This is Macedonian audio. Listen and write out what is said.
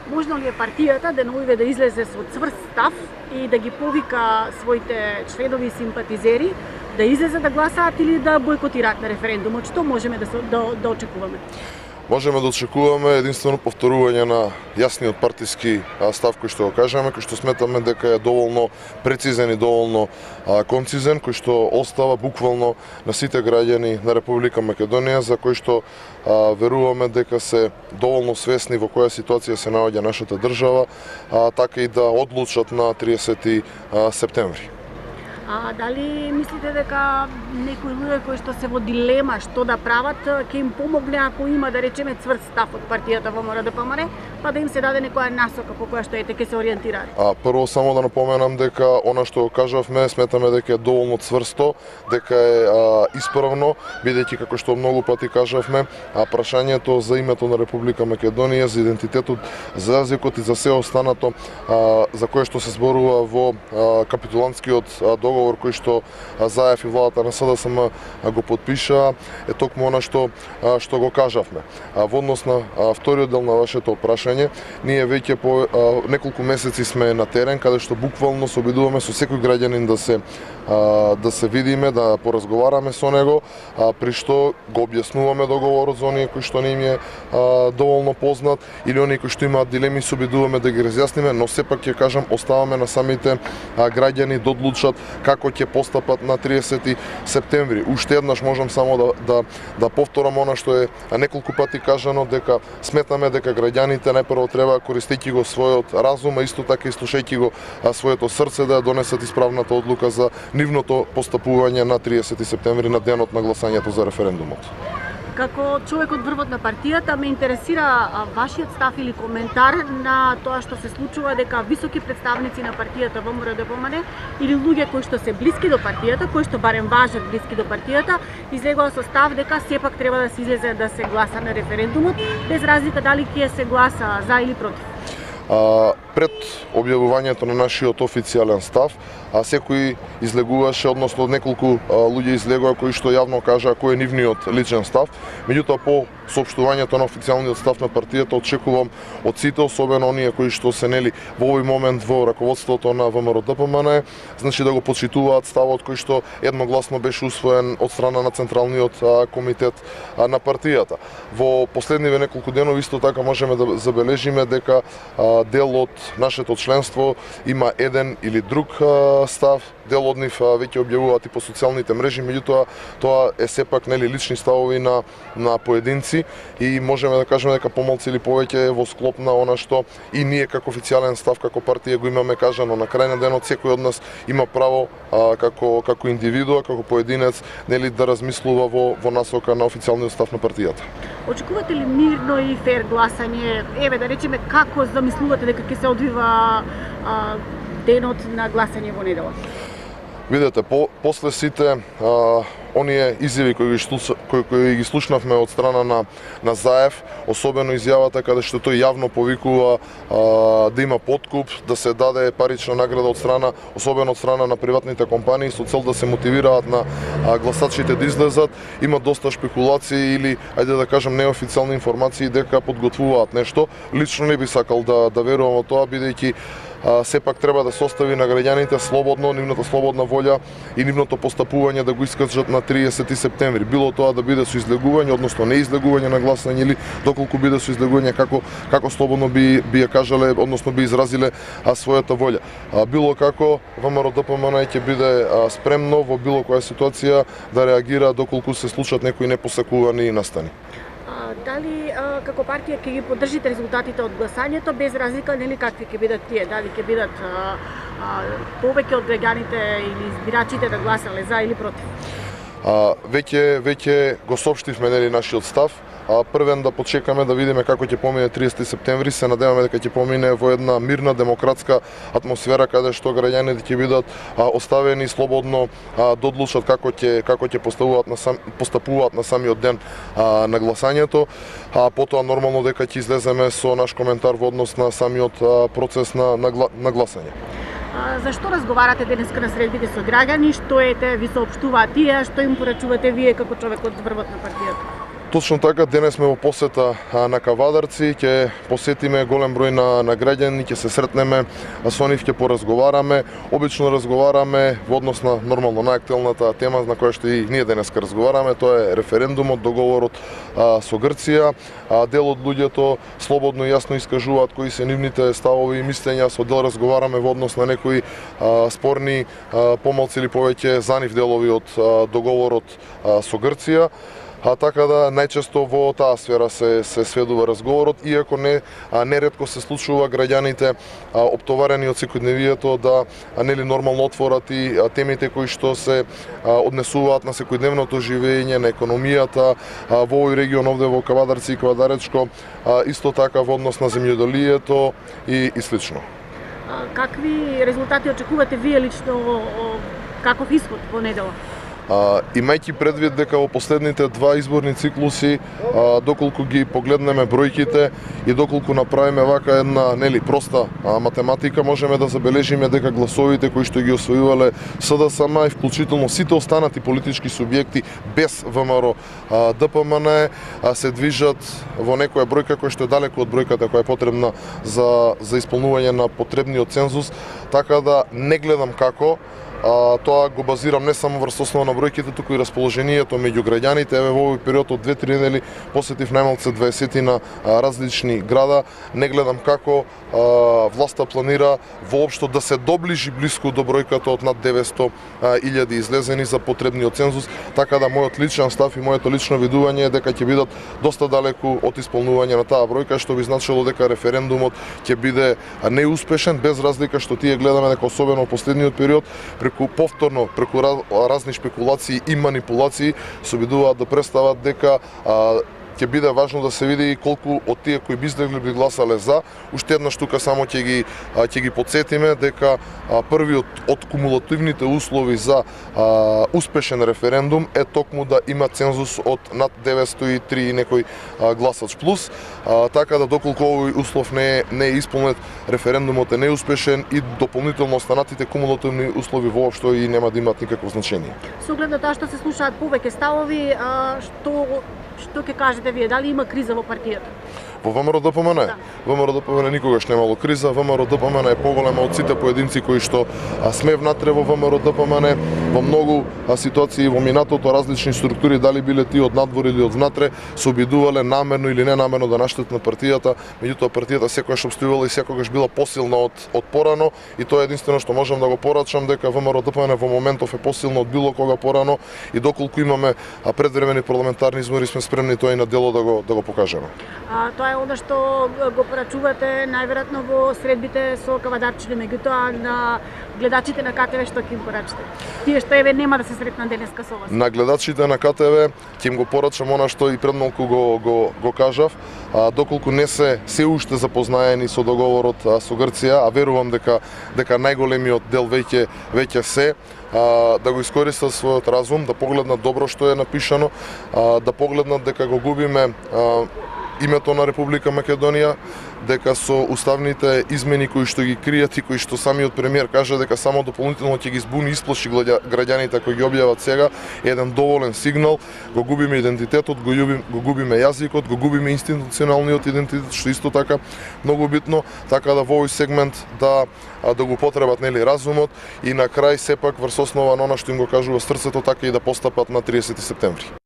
Можно ли е партијата деновиве да излезе со цврст став и да ги повика своите членови и симпатизери да излезе да гласаат или да бойкотираат на референдумот? Што можеме да очекуваме? Можеме да очекуваме единствено повторување на јасниот партиски став кој што го кажаме, кој што сметаме дека е доволно прецизен и доволно концизен, кој што остава буквално на сите граѓани на Република Македонија, за кој што веруваме дека се доволно свесни во која ситуација се наоѓа нашата држава, така и да одлучат на 30 септември. А дали мислите дека некои луѓе кои што се во дилема што да прават, ќе им помогне ако има, да речеме, цврст став од партијата ВМРО-ДПМН, па да им се даде некоја насока по која што ќе се ориентираат? Прво само да напоменам дека она што кажавме, сметаме дека е доволно цврсто, дека е исправно, бидејќи како што многу пати кажавме, прашањето за името на Република Македонија, за идентитетот, за јазикот и за се останато за кое што се зборува во капитулантскиот договор кој што Заев и владата на СДСМ го подпиша, е токму она што го кажавме. Во однос на вториот дел на вашето прашање, ние веќе по неколку месеци сме на терен, каде што буквално се обидуваме со секој граѓанин да се видиме, да поразговараме со него, при што го објаснуваме договорот за оние кои што не им е доволно познат или оние кои што имаат дилеми, се обидуваме да ги разјасниме, но сепак ќе кажам, оставаме на самите граѓани да одлучат како ќе постапат на 30 септември. Уште еднаш можам само да повторам она што е неколку пати кажано, дека сметаме дека граѓаните најпрво треба, користејќи го својот разум, а исто така и слушајќи го своето срце, да донесат исправната одлука за нивното постапување на 30 септември, на денот на гласањето за референдумот. Како човек од врвот на партијата, ме интересира вашиот став или коментар на тоа што се случува, дека високи представници на партијата ВМРО-ДПМН или луѓе кои што се блиски до партијата, кои што барем важат блиски до партијата, излегува со став дека сепак треба да се излезе да се гласа на референдумот, без разлика дали ќе се гласа за или против. Пред објавувањето на нашиот официјален став, секој излегуваше, односно неколку луѓе излегува кои што јавно кажаа кој е нивниот личен став. Меѓутоа, по соопштувањето на официјалниот став на партијата, очекувам од сите, особено оние кои што се нели во овој момент во раководството на ВМРО-ДПМН, значи да го почитуваат ставот кој што едногласно беше усвоен од страна на Централниот комитет на партијата. Во последниве неколку денови исто така можеме да забележиме дека дел од нашето членство има еден или друг став, дел од нив веќе објавуваат и по социјалните мрежи, меѓутоа тоа е сепак нели лични ставови на поединци и можеме да кажеме дека помалку или повеќе е во склоп на она што и ние како официјален став, како партија го имаме кажано. На крај на денот секој од нас има право како индивидуа, како поединец, нели да размислува во насока на официјалниот став на партијата. Очекувате ли мирно и фер гласање? Еве да речеме, како замислувате дека ќе се одвива денот на гласање во недела? Видете, после сите оние изјави кои ги слушнавме од страна на Заев, особено изјавата каде што тој јавно повикува да има подкуп, да се даде парична награда од страна, особено од страна на приватните компании, со цел да се мотивираат на гласачите да излезат, има доста шпекулации или, ајде да кажам, неофицијални информации дека подготвуваат нешто. Лично не би сакал да верувам во тоа, бидејќи сепак треба да се остави на граѓаните слободно, нивната слободна волја и нивното постапување да го искажат на 30 септември. Било тоа да биде со излегување, односно не излегување на гласање, или доколку биде со излегување како слободно би ја кажале, односно би изразиле својата волја. Било како ВМРО-ДПМН ќе биде спремно во било која ситуација да реагира доколку се случат некои непосакувани настани. Дали како партија ќе ги поддржите резултатите од гласањето, без разлика нели какви ќе бидат тие, дали ќе бидат повеќе од граѓаните или избирачите да гласале за или против? Веќе го соопштивме нели нашиот став. Првен да почекаме да видиме како ќе помине 30 септември, се надеваме дека ќе помине во една мирна демократска атмосфера каде што граѓаните ќе бидат оставени слободно да одлучат како ќе постапуваат на самиот ден на гласањето. Потоа нормално дека ќе излеземе со наш коментар во однос на самиот процес на гласање. Зашто разговарате денеска на средбите со граѓани? Што ви соопштуваат тие? Што им порачувате вие како човек од врвот на партијата? Точно така, денес сме во посета на Кавадарци, ќе посетиме голем број на граѓани, ќе се сретнеме со нив, ќе поразговараме. Обично разговараме во однос на нормално наактуелната тема на која што и ние денеска разговараме, тоа е референдумот, договорот со Грција. Дел од луѓето слободно и јасно искажуваат кои се нивните ставови и мислења, со дел разговараме во однос на некои спорни, помалку или повеќе за нив делови од договорот со Грција. Така да најчесто во таа сфера се сведува разговорот, иако неретко се случува граѓаните оптоварени од секојдневието да нели нормално отворат и темите кои што се однесуваат на секојдневното живење, на економијата во овој регион овде во Кавадарци и Кавадаречко, исто така во однос на земјоделието и слично. Какви резултати очекувате вие лично, каков исход во неделя? Имајќи предвид дека во последните два изборни циклуси, доколку ги погледнеме бројките и доколку направиме вака една проста математика, можеме да забележиме дека гласовите кои што ги освојувале СДСМ и вклучително сите останати политички субјекти без ВМРО ДПМН се движат во некоја бројка која што е далеку од бројката која е потребна за исполнување на потребниот цензус, така да не гледам како. Тоа го базирам не само врз основа на бројките, туку и расположението меѓу граѓаните. Еве во овој период од 2-3 недели посетив најмалку 20 на различни града. Не гледам како власта планира воопшто да се доближи блиску до бројката од над 900.000 излезени за потребниот цензус, така да мојот личен став и моето лично видување е дека ќе бидат доста далеку од исполнување на таа бројка, што би значило дека референдумот ќе биде неуспешен, без разлика што тие гледаме дека особено во последниот период повторно преку разни шпекулации и манипулации се обидуваат да представат дека ќе биде важно да се види колку од тие кои би излегли би гласале за. Уште еднаш тука само ќе ги подсетиме дека првиот од кумулативните услови за успешен референдум е токму да има цензус од над 903 и некој гласач плюс, така да доколку овој услов не е исполнет, референдумот е неуспешен и дополнително останатите кумулативни услови воопшто и нема да имаат никакво значење. Со оглед на тоа што се слушаат повеќе ставови, што ќе кажете вие, дали има криза во партијата? Во ВМРО ДПМН? Да. ВМРО ДПМН никогаш немало криза. ВМРО ДПМН е поголема од сите поединци кои што сме внатре во ВМРО ДПМН. Во многу ситуации во минатото различни структури, дали биле тие од надвор или од внатре, се обидувале намерно или ненамерно да наштетат партијата. Меѓутоа партијата секогаш обстојувала и секогаш била посилна од порано, и тоа е единствено што можам да го порачам, дека ВМРО ДПМН во моментов е посилна од било кога порано, и доколку имаме предвремени парламентарни избори, сме спремни тоа и на дело да го покажеме. Тоа е она што го порачувате најверојатно во средбите со Кавадарчини, меѓутоа на гледачите на КТВ што ќе им порачате? Тие што еве нема да се сретнат денеска со вас. На гледачите на КТВ ќе им го порачам она што и пред малку го кажав, доколку не се уште запознаени со договорот со Грција, а верувам дека најголемиот дел веќе се, да го искористат својот разум, да погледнат добро што е напишано, да погледнат дека го губиме името на Република Македонија, дека со уставните измени кои што ги кријат и кои што самиот премиер кажа дека само дополнително ќе ги збуни и исплаши граѓаните кои ги објават сега, е еден доволен сигнал. Го губиме идентитетот, го губиме јазикот, го губиме институционалниот идентитет, што исто така многу битно, така да во овој сегмент да го потребат разумот и на крај сепак врз основа на она што им го кажува срцето, така и да постапат на 30 септември.